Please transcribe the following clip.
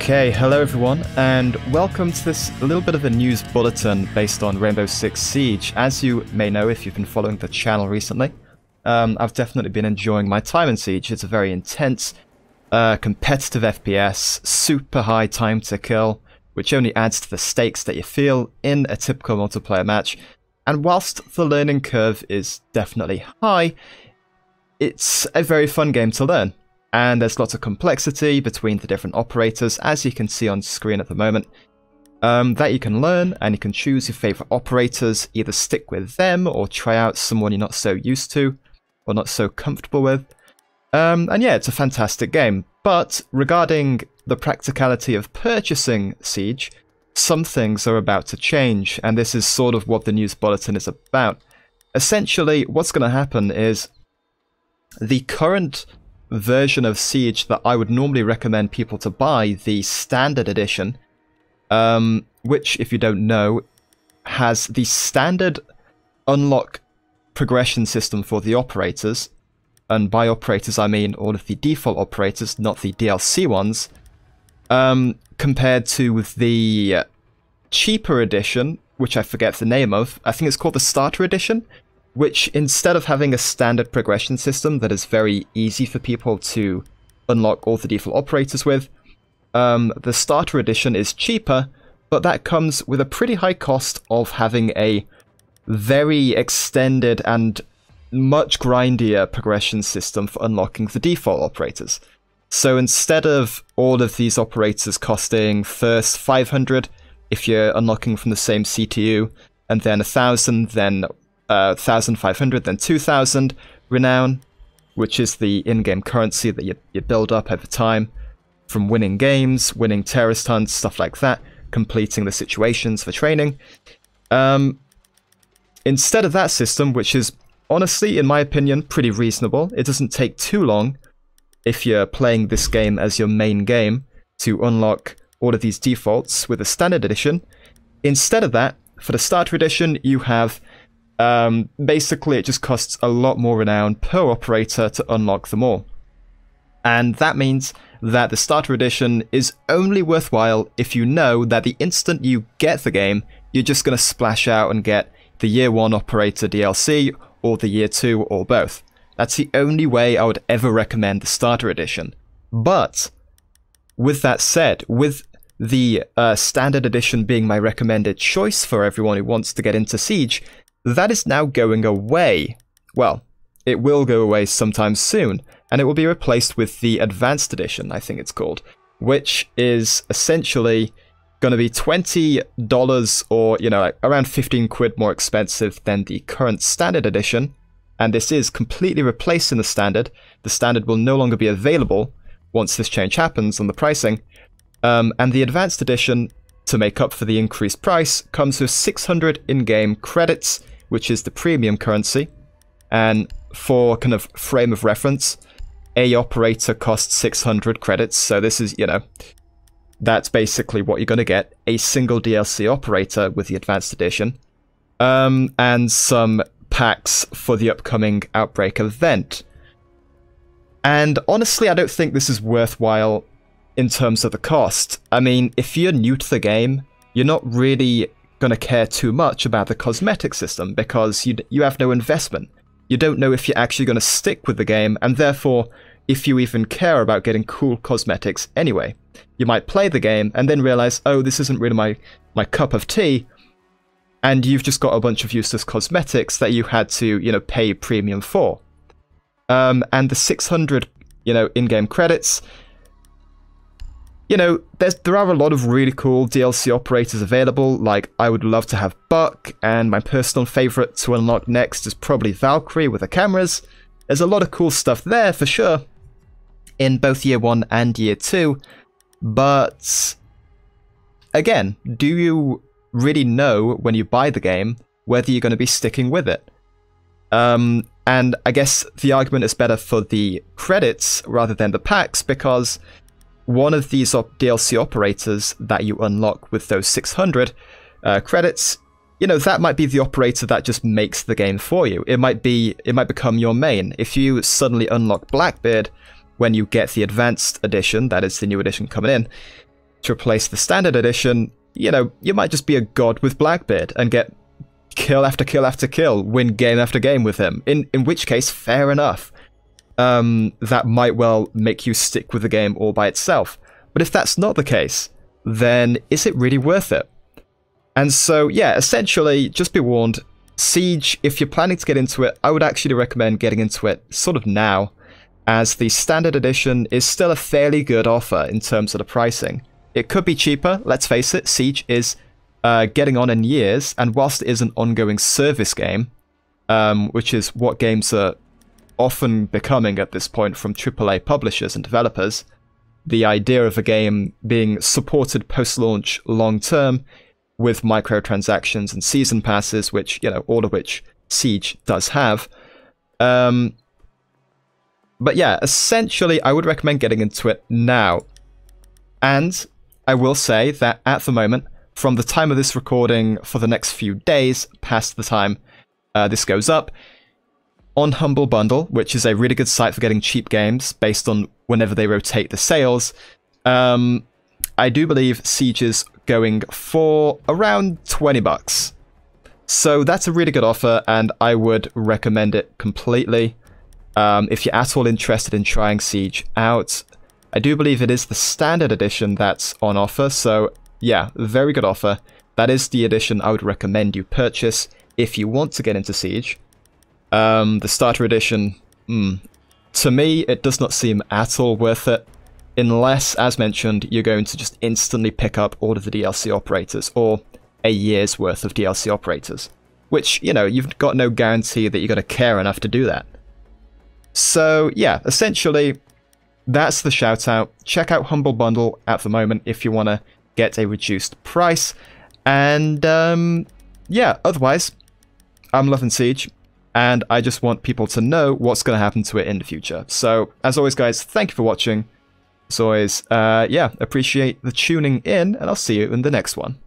Okay, hello everyone, and welcome to this little bit of a news bulletin based on Rainbow Six Siege. As you may know if you've been following the channel recently, I've definitely been enjoying my time in Siege. It's a very intense, competitive FPS, super high time to kill, which only adds to the stakes that you feel in a typical multiplayer match. And whilst the learning curve is definitely high, it's a very fun game to learn. And there's lots of complexity between the different operators, as you can see on screen at the moment, that you can learn, and you can choose your favorite operators, either stick with them or try out someone you're not so used to or not so comfortable with. And yeah, it's a fantastic game. But regarding the practicality of purchasing Siege, some things are about to change, and this is sort of what the news bulletin is about. Essentially, what's going to happen is the current version of Siege that I would normally recommend people to buy, the standard edition, which, if you don't know, has the standard unlock progression system for the operators, and by operators I mean all of the default operators, not the DLC ones, compared to the cheaper edition, which I forget the name of. I think it's called the starter edition, which, instead of having a standard progression system that is very easy for people to unlock all the default operators with, the starter edition is cheaper, but that comes with a pretty high cost of having a very extended and much grindier progression system for unlocking the default operators. So instead of all of these operators costing first 500 if you're unlocking from the same CTU, and then 1,000, then 1,500, then 2,000 renown, which is the in-game currency that you build up over time from winning games, winning terrorist hunts, stuff like that, completing the situations for training. Instead of that system, which is honestly, in my opinion, pretty reasonable, it doesn't take too long if you're playing this game as your main game to unlock all of these defaults with a standard edition. Instead of that, for the starter edition, you have basically, it just costs a lot more renown per operator to unlock them all. And that means that the starter edition is only worthwhile if you know that the instant you get the game, you're just going to splash out and get the Year 1 operator DLC, or the Year 2, or both. That's the only way I would ever recommend the starter edition. But, with that said, with the standard edition being my recommended choice for everyone who wants to get into Siege, that is now going away. Well, it will go away sometime soon, and it will be replaced with the Advanced Edition, I think it's called, which is essentially going to be $20 or, you know, like around 15 quid more expensive than the current Standard Edition, and this is completely replacing the Standard. The Standard will no longer be available once this change happens on the pricing, and the Advanced Edition, to make up for the increased price, comes with 600 in-game credits, which is the premium currency. And for kind of frame of reference, a operator costs 600 credits, so this is, you know, that's basically what you're going to get, a single DLC operator with the Advanced Edition, and some packs for the upcoming Outbreak event. And honestly, I don't think this is worthwhile in terms of the cost. I mean, if you're new to the game, you're not really going to care too much about the cosmetic system because you have no investment. You don't know if you're actually going to stick with the game, and therefore, if you even care about getting cool cosmetics anyway. You might play the game and then realize, oh, this isn't really my cup of tea, and you've just got a bunch of useless cosmetics that you had to, you know, pay premium for. And the 600, you know, in-game credits, you know, there are a lot of really cool DLC operators available. Like, I would love to have Buck, and my personal favorite to unlock next is probably Valkyrie with the cameras. There's a lot of cool stuff there, for sure, in both Year 1 and Year 2. But, again, do you really know when you buy the game whether you're going to be sticking with it? And I guess the argument is better for the credits rather than the packs, because one of these DLC operators that you unlock with those 600 credits, you know, that might be the operator that just makes the game for you. It might become your main. If you suddenly unlock Blackbeard when you get the Advanced Edition, that is the new edition coming in, to replace the standard edition, you know, you might just be a god with Blackbeard and get kill after kill after kill, win game after game with him. In which case, fair enough. That might well make you stick with the game all by itself. But if that's not the case, then is it really worth it? And so, yeah, essentially, just be warned, Siege, if you're planning to get into it, I would actually recommend getting into it sort of now, as the standard edition is still a fairly good offer in terms of the pricing. It could be cheaper, let's face it, Siege is getting on in years, and whilst it is an ongoing service game, which is what games are often becoming at this point from AAA publishers and developers, the idea of a game being supported post-launch long-term with microtransactions and season passes, which, you know, all of which Siege does have. But yeah, essentially, I would recommend getting into it now. And I will say that at the moment, from the time of this recording for the next few days, past the time this goes up, on Humble Bundle, which is a really good site for getting cheap games based on whenever they rotate the sales, I do believe Siege is going for around 20 bucks. So that's a really good offer, and I would recommend it completely. If you're at all interested in trying Siege out, I do believe it is the standard edition that's on offer, so yeah, very good offer. That is the edition I would recommend you purchase if you want to get into Siege. The starter edition, to me, it does not seem at all worth it, unless, as mentioned, you're going to just instantly pick up all of the DLC operators, or a year's worth of DLC operators, which, you know, you've got no guarantee that you're going to care enough to do that. So, yeah, essentially, that's the shout out. Check out Humble Bundle at the moment if you want to get a reduced price. And, yeah, otherwise, I'm loving Siege, and I just want people to know what's going to happen to it in the future. So, as always, guys, thank you for watching. As always, yeah, appreciate the tuning in, and I'll see you in the next one.